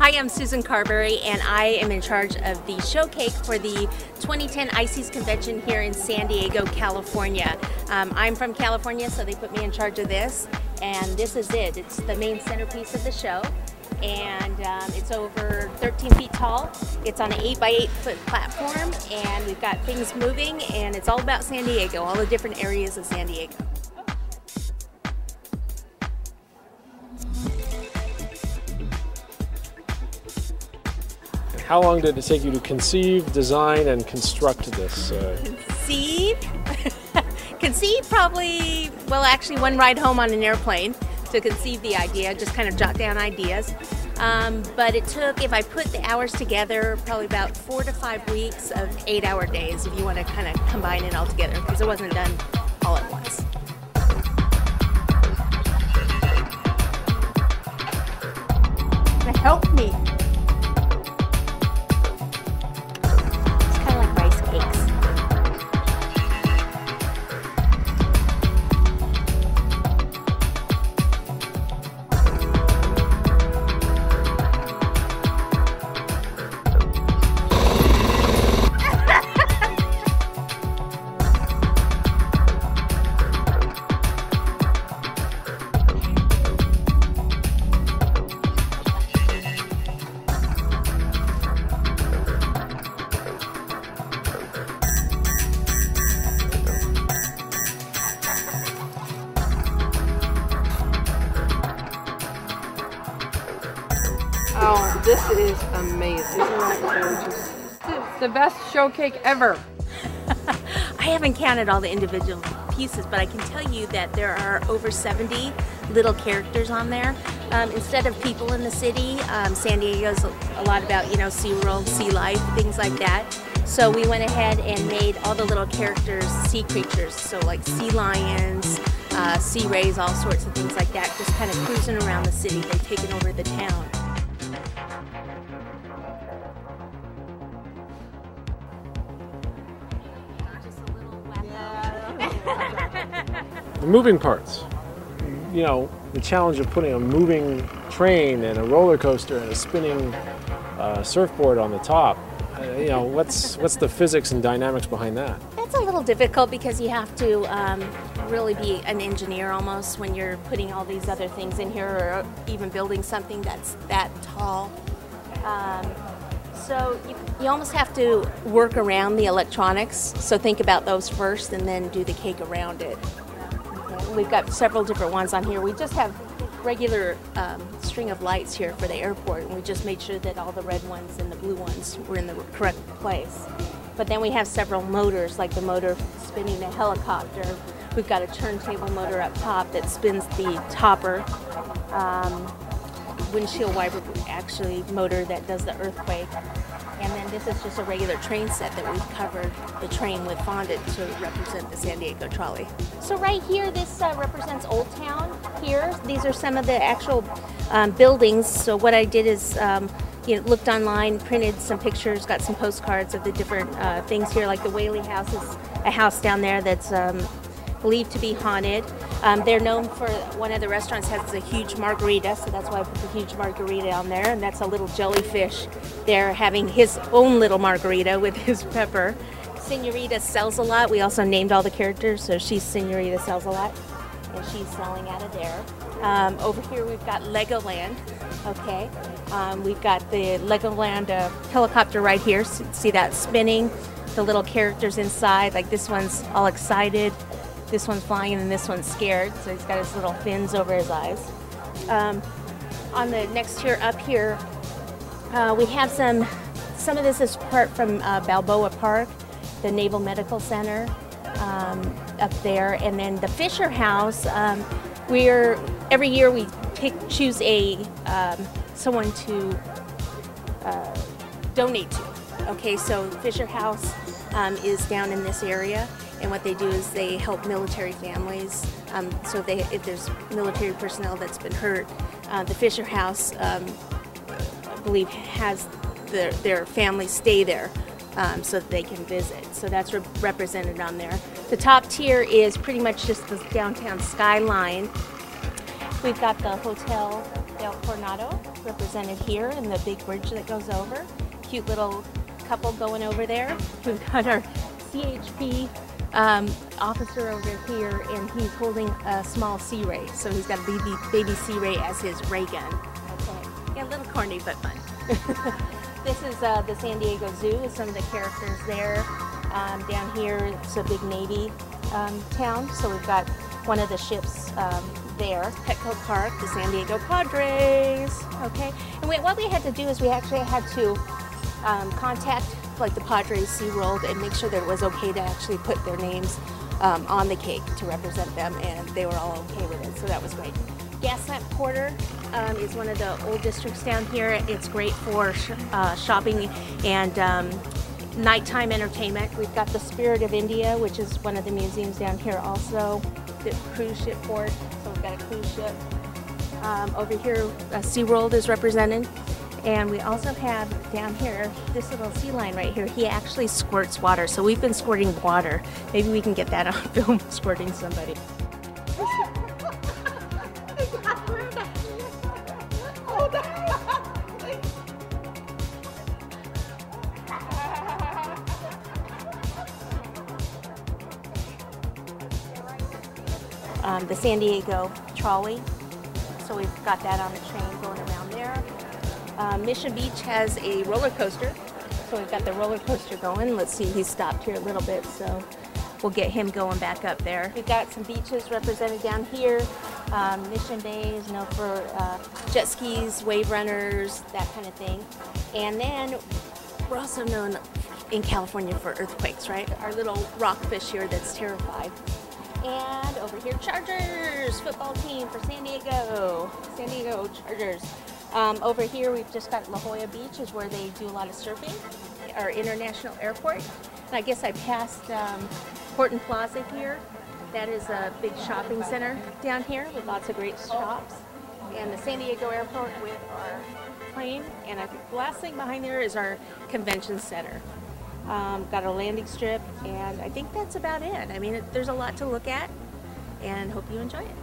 Hi, I'm Susan Carberry, and I am in charge of the show cake for the 2010 ICES convention here in San Diego, California. I'm from California, so they put me in charge of this, and this is it. It's the main centerpiece of the show, and it's over 13 feet tall. It's on an 8 by 8 foot platform, and we've got things moving, and it's all about San Diego, all the different areas of San Diego. How long did it take you to conceive, design, and construct this? Conceive? Conceive probably, well, actually one ride home on an airplane to conceive the idea, just kind of jot down ideas. But it took, if I put the hours together, probably about 4 to 5 weeks of 8-hour days if you want to kind of combine it all together, because it wasn't done all at once. Help me. Oh, this is amazing. Isn't that gorgeous? It's the best show cake ever. I haven't counted all the individual pieces, but I can tell you that there are over 70 little characters on there. Instead of people in the city, San Diego's a lot about, you know, SeaWorld, sea life, things like that. So we went ahead and made all the little characters sea creatures, so like sea lions, sea rays, all sorts of things like that, just kind of cruising around the city. They've taken over the town. The moving parts. You know, the challenge of putting a moving train and a roller coaster and a spinning surfboard on the top. You know, what's the physics and dynamics behind that? That's a little difficult because you have to really be an engineer almost when you're putting all these other things in here, or even building something that's that tall. So you almost have to work around the electronics, so think about those first and then do the cake around it. Okay. We've got several different ones on here. We just have regular string of lights here for the airport, and we just made sure that all the red ones and the blue ones were in the correct place. But then we have several motors, like the motor spinning the helicopter. We've got a turntable motor up top that spins the topper. Windshield wiper actually motor that does the earthquake, and then this is just a regular train set that we've covered the train with fondant to represent the San Diego trolley. So right here, this represents Old Town here. These are some of the actual buildings. So what I did is you know, looked online, printed some pictures, got some postcards of the different things here, like the Whaley House is a house down there that's believed to be haunted. They're known for, one of the restaurants has a huge margarita, so that's why I put the huge margarita on there, and that's a little jellyfish there having his own little margarita with his pepper. Senorita sells a lot. We also named all the characters, so she's Senorita Sells a Lot, and she's selling out of there. Over here we've got Legoland, okay. We've got the Legoland helicopter right here. So see that spinning? The little characters inside, like this one's all excited. This one's flying and this one's scared, so he's got his little fins over his eyes. On the next tier up here, we have some of this is part from Balboa Park, the Naval Medical Center up there, and then the Fisher House. Every year we choose someone to donate to. Okay, so Fisher House is down in this area. And what they do is they help military families. So if there's military personnel that's been hurt, the Fisher House, I believe, has their families stay there so that they can visit. So that's represented on there. The top tier is pretty much just the downtown skyline. We've got the hotel del Coronado, represented here in the big bridge that goes over. Cute little couple going over there. We've got our CHP officer over here, and he's holding a small sea ray. So he's got a baby sea ray as his ray gun. Okay. Yeah, a little corny, but fun. This is the San Diego Zoo with some of the characters there. Down here, it's a big Navy town, so we've got one of the ships there. Petco Park, the San Diego Padres. Okay, and what we had to do is we actually had to contact like the Padres SeaWorld and make sure that it was okay to actually put their names on the cake to represent them, and they were all okay with it, so that was great. Gaslamp Quarter is one of the old districts down here. It's great for shopping and nighttime entertainment. We've got the Spirit of India, which is one of the museums down here also. The cruise ship port, so we've got a cruise ship. Over here, SeaWorld is represented. And we also have down here, this little sea lion right here. He actually squirts water, so we've been squirting water. Maybe we can get that on film, squirting somebody. The San Diego trolley, so we've got that on the train going around there. Mission Beach has a roller coaster, so we've got the roller coaster going. Let's see, he's stopped here a little bit, so we'll get him going back up there. We've got some beaches represented down here. Mission Bay is known for jet skis, wave runners, that kind of thing. And then we're also known in California for earthquakes, right? Our little rockfish here that's terrified. And over here, Chargers football team for San Diego Chargers. Over here, we've just got La Jolla Beach, is where they do a lot of surfing. Our international airport. And I guess I passed Horton Plaza here. That is a big shopping center down here with lots of great shops. And the San Diego airport with our plane. And I think the last thing behind there is our convention center. Got a landing strip, and I think that's about it. I mean, there's a lot to look at, and hope you enjoy it.